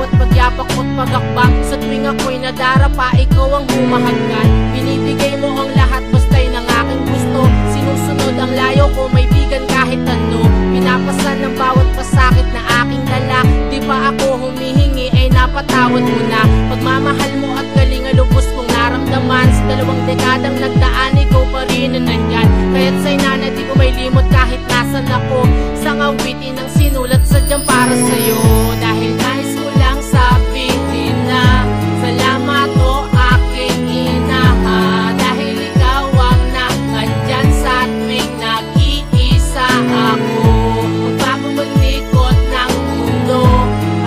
bawat pagyapak mo't pagakbang. Sa tuwing ako'y nadarapa, ikaw ang humahagkan. Binibigay mo ang lahat basta'y ng aking gusto. Sinusunod ang layo ko, may bigan kahit ano. Pinapasan ng bawat pasakit na aking dala. Di ba ako humihingi ay napatawad mo na. Pagmamahal mo at galing ang lubos kong naramdaman. Sa 2 dekadang nagdaan, ikaw pa rin ang nandyan. Kaya't sa'y nana di ko may limot kahit nasan ako. Isang awitin ang sinulat sadyang para sa'yo. Dahil nais ko lang sabihin na salamat o aking ina, dahil ikaw ang nandyan sa tuwing nag-iisa ako. Magbago maglikot ng mundo,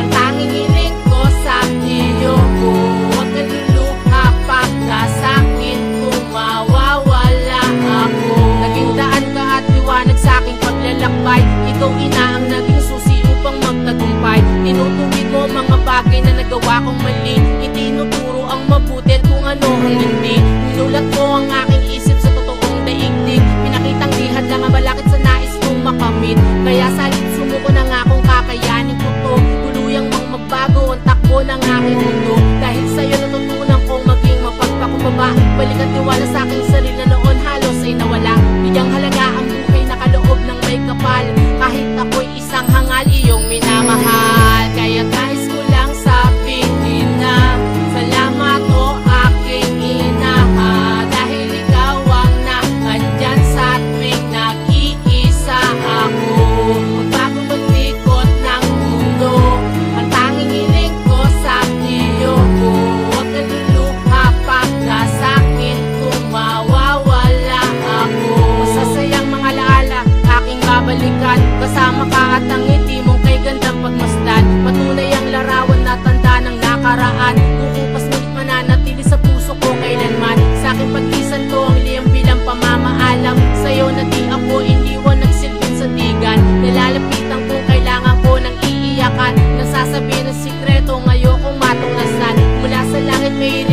ang tanging hiling ko sa iyo ko. Huwag ka luluha pagka sa'kin kung mawawala ako. Naging daan ka at liwanag sa'king paglalakbay. Ikaw ina ang naging susi upang magtagumpay. Tinutuwid mo mga bagay na nagawa kong mali. Itinuturo ang mabuti at kung ano ang hindi. Minulat mo ang aking isip sa totoong daigdig. Pinakitang lihad lang ang balakid sa nais kong makamit. Kaya salit sumuko na nga kung kakayanin ko to. Tuluyang mang magbago ang takbo ng aking mundo. Dahil sa'yo natutunan kong maging mapagpakumbaba. Balik at tiwala sa aking sarili na noon halos ay nawala. Bigyang halaga ang buhay na kaloob ng may kapal. Kahit ako'y isang hangal, iyong minamahal. Kaya nais ko lang sabihin na salamat o aking ina, dahil ikaw ang nandyan sa tuwing nag-iisa ako. Magbago maglikot ng mundo, ang tanging hiling ko sa iyo ko. Huwag ka luluha pagka sa'kin kung mawawala ako. Masasayang mga alaala aking babalikan, kasama ka at ang ngiti mong kay gandang pagmasdan. Patunay ang larawan na tanda ng nakaraan. Kukupas ngunit mananatili sa puso ko kailanman. Sa aking pag-isan ko ang liyang bilang pamamaalam. Sa'yo na di ako iniwan nagsilbing sandigan. Nalalapitan kung kailangan ko ng iiyakan. Nagsasabi ng sikreto ngayokong matuklasan. Mula sa langit may